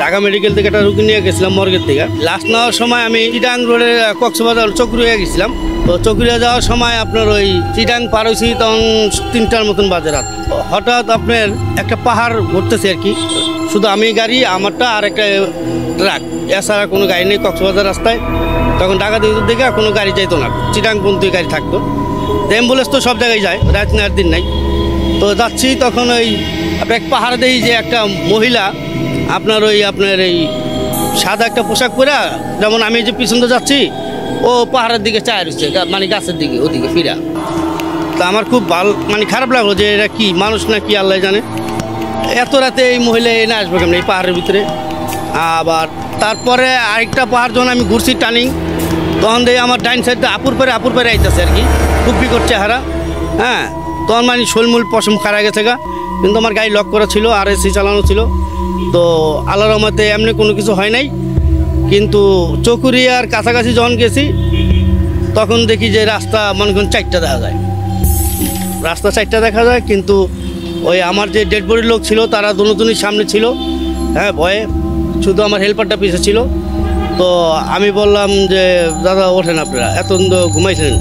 Dhaka medical থেকে একটা রুগী নিয়ে গেছিলাম মর্গের থেকে। লাস্ট নেওয়ার সময় আমি চিটাং রোডে কক্সবাজার চকরিয়া গেছিলাম। তো চকরিয়া যাওয়ার সময় আপনার ওই চিটাং পার হয়েছি তখন 3টার মতন বাজে রাত। হঠাৎ আপনার একটা পাহাড় ঘুরতেছে আর কি, শুধু আমি গাড়ি আমারটা আর একটা ট্রাক, এছাড়া কোনো গাড়ি নেই কক্সবাজার রাস্তায়। তখন ঢাকা দিকে কোনো গাড়ি যাইতো না, চিটাং পর্যন্ত গাড়ি থাকতো। অ্যাম্বুলেন্স তো সব জায়গায় যায়, রাত নেওয়ার দিন নাই। তো যাচ্ছি তখন ওই এক পাহাড় দেই যে একটা মহিলা আপনার এই সাদা একটা পোশাক পরে, যেমন আমি যে পিছনে যাচ্ছি ও পাহাড়ের দিকে চায় রয়েছে, মানে গাছের দিকে ওদিকে ফিরা। তা আমার খুব খারাপ লাগলো যে এটা কি মানুষ না কি আল্লাহ জানে, এত রাতে এই মহিলা এনে আসবে কেমন এই পাহাড়ের ভিতরে। আবার তারপরে আরেকটা পাহাড় যখন আমি ঘুরছি টার্নিং, তখন দিয়ে আমার ডাইন সাইডে আপুর পরে আইতেছে আর কি, খুব বিকট চেহারা। হ্যাঁ, তখন শোলমূল পশম খারা গেছে গা, কিন্তু আমার গাড়ি লক করা ছিল আর এসি চালানো ছিল। তো আল্লাহর রহমতে এমনি কোনো কিছু হয় নাই। কিন্তু চকুরিয়ার কাছাকাছি যখন গেছি তখন দেখি যে রাস্তা মনে করেন 4টা দেখা যায়, রাস্তা 4টা দেখা যায়। কিন্তু ওই আমার যে ডেড বডির লোক ছিল তারা দুজনই সামনে ছিল। হ্যাঁ, ভয়ে শুধু আমার হেল্পারটা পিছে ছিল। তো আমি বললাম যে দাদা ওঠেন, আপনারা এত ঘুমাইছেন,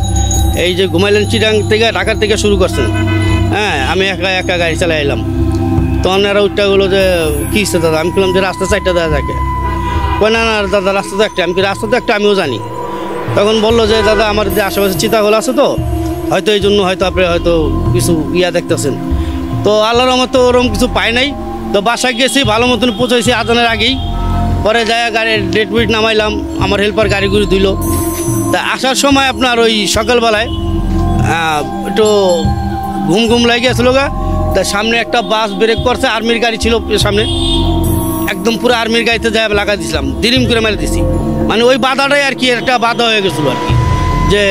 এই যে ঘুমাইলেন চিটাং থেকে ঢাকার থেকে শুরু করছেন। হ্যাঁ, আমি একা গাড়ি চালাই এলাম। তখন এরা উঠটাগুলো যে কী হচ্ছে দাদা, আমি বললাম যে রাস্তা 4টা দেখা থাকে। কয় না দাদা রাস্তা তো একটা, আমি কি রাস্তা তো একটা আমিও জানি। তখন বললো যে দাদা আমার যে আশেপাশে চিতাগোল আছে তো হয়তো এই জন্য হয়তো আপনি হয়তো কিছু দেখতেছেন। তো আল্লাহর রহমতে ওরকম কিছু পাই নাই। তো বাসায় গেছি, ভালো মতন পৌঁছাইছি আজানের আগেই। পরে যায় গাড়ির ডেড বডি নামাইলাম, আমার হেল্পার গাড়ি ঘুরি দিল। তা আসার সময় আপনার ওই সকালবেলায় একটু ঘুম লাগে গেছিলো গা। তা সামনে একটা বাস ব্রেক করছে, আর্মির গাড়ি ছিল সামনে, একদম পুরো আর্মির গাড়িতে যায় লাগা দিয়েছিলাম, দিরিম করে মেরে দিছি। মানে ওই বাধাটাই আর কি একটা বাধা হয়ে গেছিলো আর কি, যে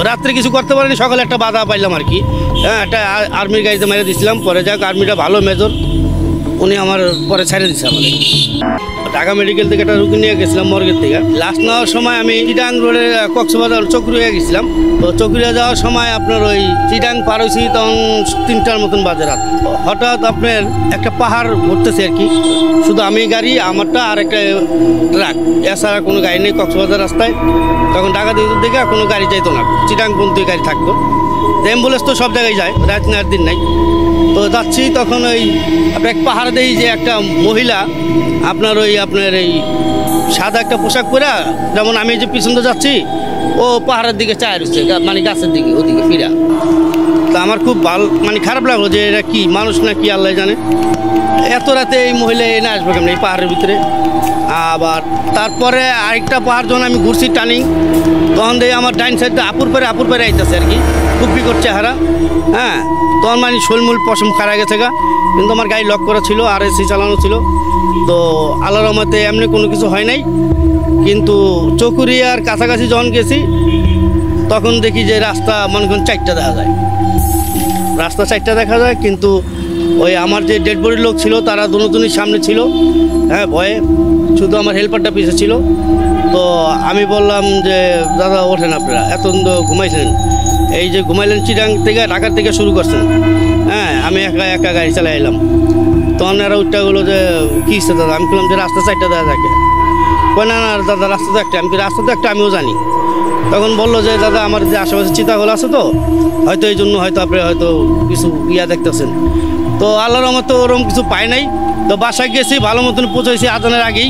রাত্রে কিছু করতে পারিনি, সকালে একটা বাধা পাইলাম আর কি। হ্যাঁ, একটা আর্মির গাড়িতে মেরে দিয়েছিলাম। পরে যাক আর্মিটা ভালো মেজর, উনি আমার পরে ছেড়ে দিচ্ছে আমাদের। ঢাকা মেডিকেল থেকে একটা রুগী নিয়ে গেছিলাম মর্গের থেকে। লাস্ট নেওয়ার সময় আমি চিটাং রোডে কক্সবাজার চকরিয়া গেছিলাম। তো চকরিয়া যাওয়ার সময় আপনার ওই চিটাং পার হয়েছি তখন 3টার মতন বাজে রাত। হঠাৎ আপনার একটা পাহাড় ঘুরতেছে আর কি, শুধু আমি গাড়ি আমারটা আর একটা ট্রাক, এছাড়া কোনো গাড়ি নেই কক্সবাজার রাস্তায়। তখন ঢাকা দিকে কোনো গাড়ি যাইতো না, চিটাং পর্যন্ত গাড়ি থাকতো। অ্যাম্বুলেন্স তো সব জায়গায় যায়, রাত নেওয়ার দিন নাই। তো যাচ্ছি তখন ওই এক পাহাড় দেই যে একটা মহিলা আপনার এই সাদা একটা পোশাক পরে, যেমন আমি যে পিছনে যাচ্ছি ও পাহাড়ের দিকে চায় রয়েছে, মানে গাছের দিকে ওদিকে ফিরা। তা আমার খুব খারাপ লাগলো যে এটা কি মানুষ না কি আল্লাহ জানে, এত রাতে এই মহিলা এনে আসবে কেমন এই পাহাড়ের ভিতরে। আবার তারপরে আরেকটা পাহাড় যখন আমি ঘুরছি টার্নিং, তখন দিয়ে আমার ডাইন সাইডে আপুর পরে আইতেছে আর কি, খুব বিকট চেহারা। হ্যাঁ, তখন শোলমূল পশম খারা গেছে গা, কিন্তু আমার গাড়ি লক করা ছিল আর এসি চালানো ছিল। তো আল্লাহর রহমতে এমনি কোনো কিছু হয় নাই। কিন্তু চকুরিয়ার কাছাকাছি যখন গেছি তখন দেখি যে রাস্তা মনে করেন 4টা দেখা যায়, রাস্তা 4টা দেখা যায়। কিন্তু ওই আমার যে ডেড বডির লোক ছিল তারা দুজনই সামনে ছিল। হ্যাঁ, ভয়ে শুধু আমার হেল্পারটা পিছে ছিল। তো আমি বললাম যে দাদা ওঠেন, আপনারা এত ঘুমাইছেন, এই যে ঘুমাইলেন চিটাং থেকে ঢাকার থেকে শুরু করছেন। হ্যাঁ, আমি একা গাড়ি চালাই এলাম। তখন এরা উঠটাগুলো যে কী হচ্ছে দাদা, আমি বললাম যে রাস্তা 4টা দেখা থাকে। কয় না দাদা রাস্তা তো একটা, আমি কি রাস্তা তো একটা আমিও জানি। তখন বললো যে দাদা আমার যে আশেপাশে চিতাগোল আছে তো হয়তো এই জন্য হয়তো আপনি হয়তো কিছু দেখতেছেন। তো আল্লাহর রহমতে ওরকম কিছু পাই নাই। তো বাসায় গেছি, ভালো মতন পৌঁছাইছি আজানের আগেই।